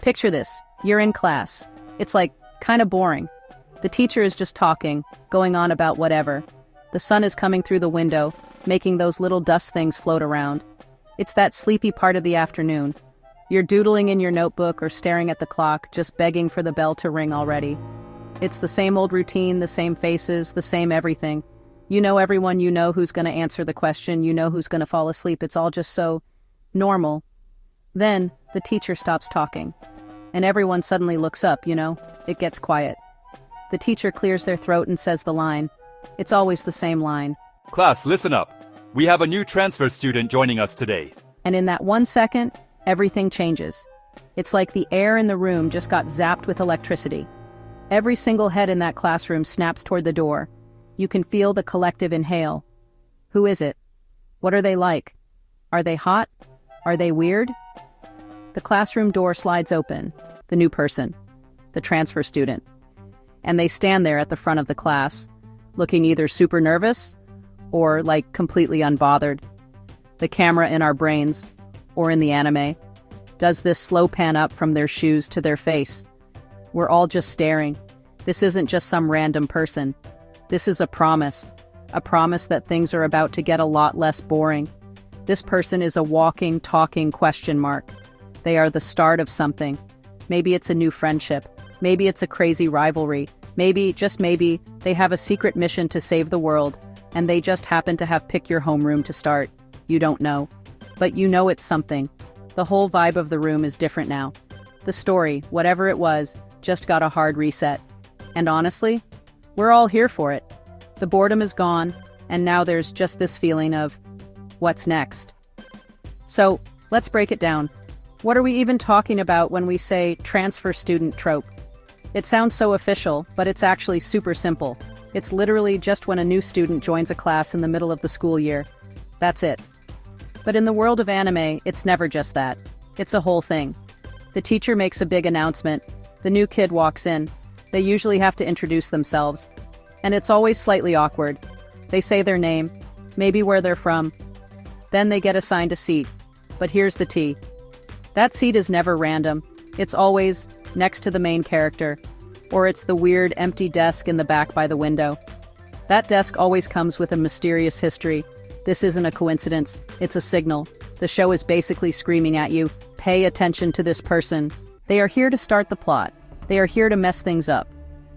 Picture this. You're in class. It's like, kind of boring. The teacher is just talking, going on about whatever. The sun is coming through the window, making those little dust things float around. It's that sleepy part of the afternoon. You're doodling in your notebook or staring at the clock, just begging for the bell to ring already. It's the same old routine, the same faces, the same everything. You know everyone, you know who's going to answer the question, you know who's going to fall asleep. It's all just so normal. Then, the teacher stops talking. And everyone suddenly looks up, it gets quiet. The teacher clears their throat and says the line. It's always the same line. Class, listen up. We have a new transfer student joining us today. And in that 1 second, everything changes. It's like the air in the room just got zapped with electricity. Every single head in that classroom snaps toward the door. You can feel the collective inhale. Who is it? What are they like? Are they hot? Are they weird? The classroom door slides open. The new person. The transfer student. And they stand there at the front of the class, looking either super nervous or like completely unbothered. The camera in our brains, or in the anime, does this slow pan up from their shoes to their face. We're all just staring. This isn't just some random person. This is a promise that things are about to get a lot less boring. This person is a walking, talking question mark. They are the start of something. Maybe it's a new friendship. Maybe it's a crazy rivalry. Maybe, just maybe, they have a secret mission to save the world, and they just happen to have pick your homeroom to start. You don't know. But you know it's something. The whole vibe of the room is different now. The story, whatever it was, just got a hard reset. And honestly, we're all here for it. The boredom is gone, and now there's just this feeling of, what's next? So, let's break it down. What are we even talking about when we say transfer student trope? It sounds so official, but it's actually super simple. It's literally just when a new student joins a class in the middle of the school year. That's it. But in the world of anime, it's never just that. It's a whole thing. The teacher makes a big announcement. The new kid walks in. They usually have to introduce themselves. And it's always slightly awkward. They say their name, maybe where they're from. Then they get assigned a seat. But here's the tea. That seat is never random. It's always next to the main character. Or it's the weird empty desk in the back by the window. That desk always comes with a mysterious history. This isn't a coincidence. It's a signal. The show is basically screaming at you, pay attention to this person. They are here to start the plot. They are here to mess things up.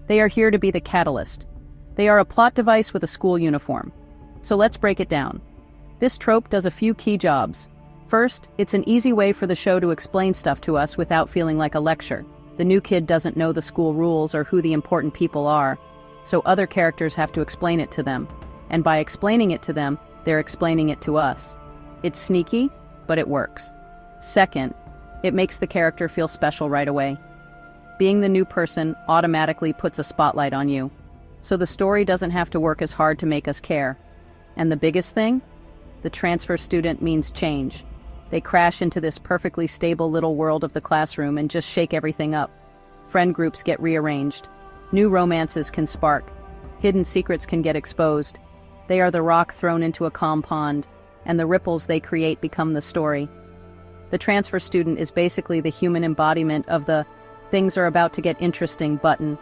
They are here to be the catalyst. They are a plot device with a school uniform. So let's break it down. This trope does a few key jobs. First, it's an easy way for the show to explain stuff to us without feeling like a lecture. The new kid doesn't know the school rules or who the important people are, so other characters have to explain it to them. And by explaining it to them, they're explaining it to us. It's sneaky, but it works. Second, it makes the character feel special right away. Being the new person automatically puts a spotlight on you, so the story doesn't have to work as hard to make us care. And the biggest thing? The transfer student means change. They crash into this perfectly stable little world of the classroom and just shake everything up. Friend groups get rearranged. New romances can spark. Hidden secrets can get exposed. They are the rock thrown into a calm pond, and the ripples they create become the story. The transfer student is basically the human embodiment of the "things are about to get interesting" button.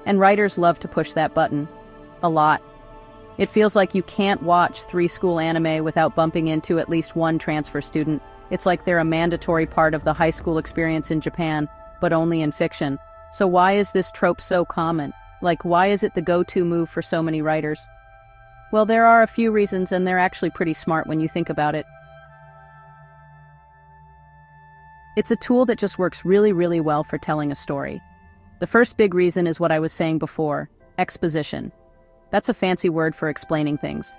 And writers love to push that button. A lot. It feels like you can't watch 3 school anime without bumping into at least one transfer student. It's like they're a mandatory part of the high school experience in Japan, but only in fiction. So why is this trope so common? Like, why is it the go-to move for so many writers? Well, there are a few reasons, and they're actually pretty smart when you think about it. It's a tool that just works really, really well for telling a story. The first big reason is what I was saying before, exposition. That's a fancy word for explaining things.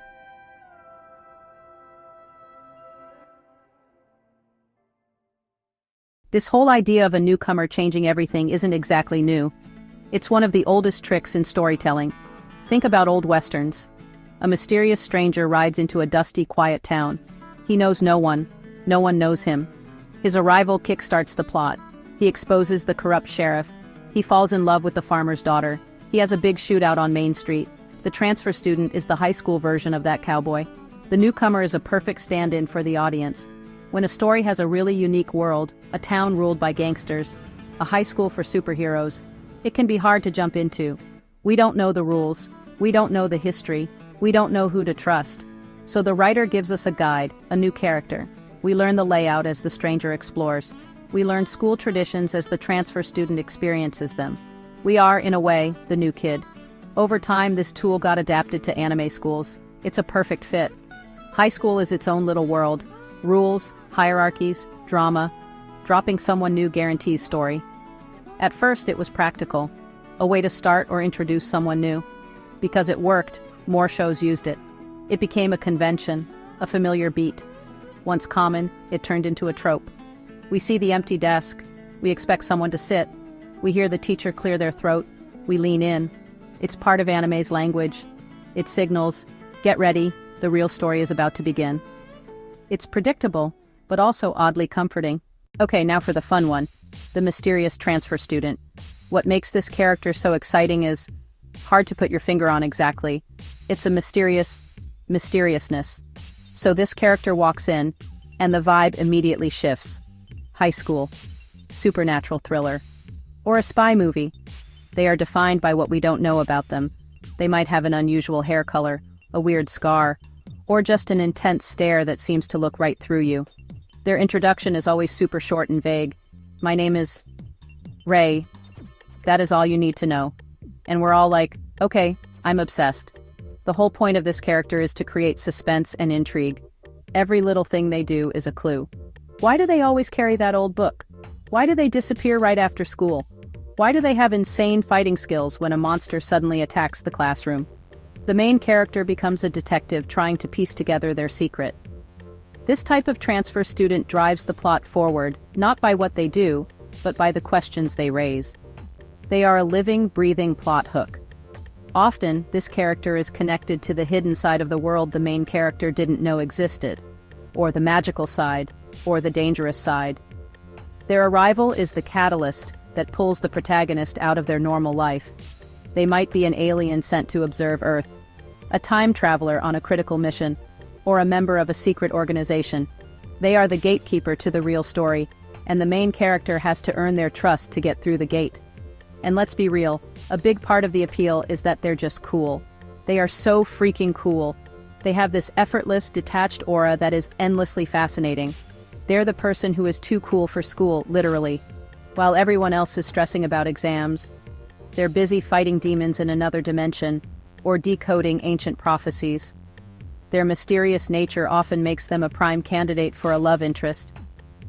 This whole idea of a newcomer changing everything isn't exactly new. It's one of the oldest tricks in storytelling. Think about old westerns. A mysterious stranger rides into a dusty, quiet town. He knows no one. No one knows him. His arrival kickstarts the plot. He exposes the corrupt sheriff. He falls in love with the farmer's daughter. He has a big shootout on Main Street. The transfer student is the high school version of that cowboy. The newcomer is a perfect stand-in for the audience. When a story has a really unique world, a town ruled by gangsters, a high school for superheroes. It can be hard to jump into. We don't know the rules, we don't know the history, we don't know who to trust. So the writer gives us a guide, a new character. We learn the layout as the stranger explores. We learn school traditions as the transfer student experiences them. We are, in a way, the new kid. Over time, this tool got adapted to anime schools. It's a perfect fit. High school is its own little world. Rules, hierarchies, drama. Dropping someone new guarantees story. At first, it was practical. A way to start or introduce someone new. Because it worked, more shows used it. It became a convention, a familiar beat. Once common, it turned into a trope. We see the empty desk. We expect someone to sit. We hear the teacher clear their throat. We lean in. It's part of anime's language. It signals, get ready, the real story is about to begin. It's predictable, but also oddly comforting. Okay, now for the fun one. The mysterious transfer student. What makes this character so exciting is hard to put your finger on exactly. It's a mysteriousness. So this character walks in, and the vibe immediately shifts. High school, supernatural thriller, or a spy movie. They are defined by what we don't know about them. They might have an unusual hair color, a weird scar, or just an intense stare that seems to look right through you. Their introduction is always super short and vague. My name is Ray. That is all you need to know. And we're all like, okay, I'm obsessed. The whole point of this character is to create suspense and intrigue. Every little thing they do is a clue. Why do they always carry that old book? Why do they disappear right after school? Why do they have insane fighting skills when a monster suddenly attacks the classroom? The main character becomes a detective trying to piece together their secret. This type of transfer student drives the plot forward, not by what they do, but by the questions they raise. They are a living, breathing plot hook. Often, this character is connected to the hidden side of the world the main character didn't know existed, or the magical side, or the dangerous side. Their arrival is the catalyst that pulls the protagonist out of their normal life. They might be an alien sent to observe Earth, a time traveler on a critical mission, or a member of a secret organization. They are the gatekeeper to the real story, and the main character has to earn their trust to get through the gate. And let's be real, a big part of the appeal is that they're just cool. They are so freaking cool. They have this effortless, detached aura that is endlessly fascinating. They're the person who is too cool for school, literally. While everyone else is stressing about exams, they're busy fighting demons in another dimension, or decoding ancient prophecies. Their mysterious nature often makes them a prime candidate for a love interest,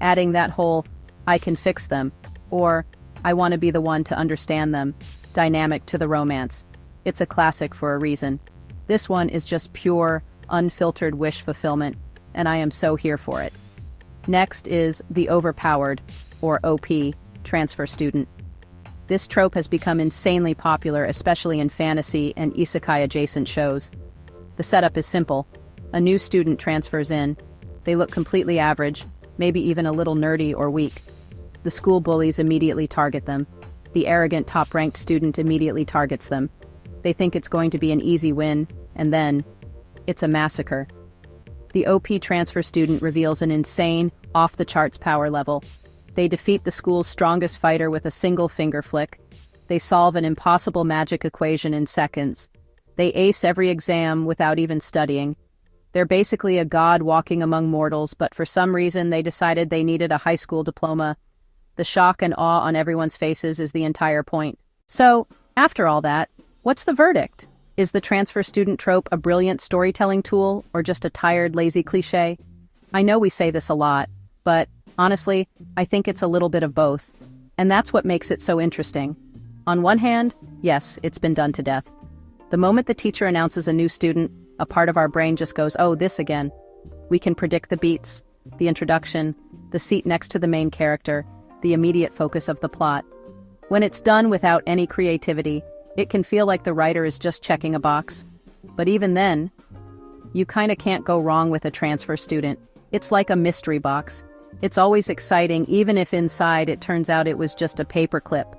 adding that whole, I can fix them, or I want to be the one to understand them, dynamic to the romance. It's a classic for a reason. This one is just pure, unfiltered wish fulfillment, and I am so here for it. Next is the overpowered, or OP, transfer student. This trope has become insanely popular, especially in fantasy and isekai-adjacent shows. The setup is simple. A new student transfers in. They look completely average, maybe even a little nerdy or weak. The school bullies immediately target them. The arrogant top-ranked student immediately targets them. They think it's going to be an easy win, and then, it's a massacre. The OP transfer student reveals an insane, off-the-charts power level. They defeat the school's strongest fighter with a single finger flick. They solve an impossible magic equation in seconds. They ace every exam without even studying. They're basically a god walking among mortals, but for some reason they decided they needed a high school diploma. The shock and awe on everyone's faces is the entire point. So, after all that, what's the verdict? Is the transfer student trope a brilliant storytelling tool, or just a tired, lazy cliché? I know we say this a lot, but honestly, I think it's a little bit of both. And that's what makes it so interesting. On one hand, yes, it's been done to death. The moment the teacher announces a new student, a part of our brain just goes, oh, this again. We can predict the beats, the introduction, the seat next to the main character, the immediate focus of the plot. When it's done without any creativity, it can feel like the writer is just checking a box. But even then, you kinda can't go wrong with a transfer student. It's like a mystery box. It's always exciting, even if inside it turns out it was just a paperclip.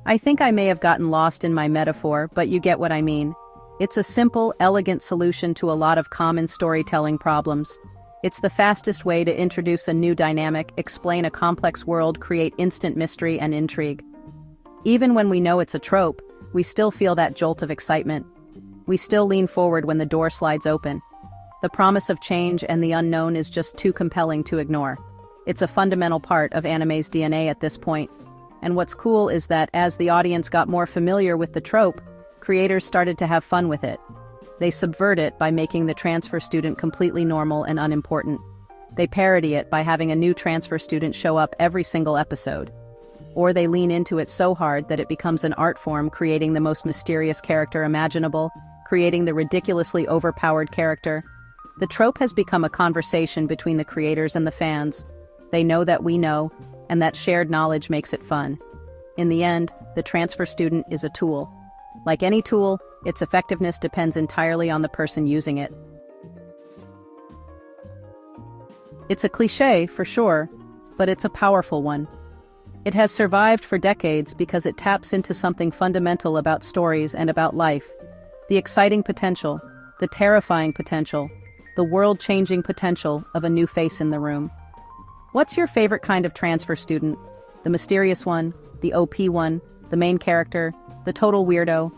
I think I may have gotten lost in my metaphor, but you get what I mean. It's a simple, elegant solution to a lot of common storytelling problems. It's the fastest way to introduce a new dynamic, explain a complex world, create instant mystery and intrigue. Even when we know it's a trope, we still feel that jolt of excitement. We still lean forward when the door slides open. The promise of change and the unknown is just too compelling to ignore. It's a fundamental part of anime's DNA at this point. And what's cool is that as the audience got more familiar with the trope, creators started to have fun with it. They subvert it by making the transfer student completely normal and unimportant. They parody it by having a new transfer student show up every single episode. Or they lean into it so hard that it becomes an art form, creating the most mysterious character imaginable, creating the ridiculously overpowered character. The trope has become a conversation between the creators and the fans. They know that we know, and that shared knowledge makes it fun. In the end, the transfer student is a tool. Like any tool, its effectiveness depends entirely on the person using it. It's a cliché, for sure, but it's a powerful one. It has survived for decades because it taps into something fundamental about stories and about life. The exciting potential, the terrifying potential, the world-changing potential of a new face in the room. What's your favorite kind of transfer student? The mysterious one, the OP one, the main character, the total weirdo?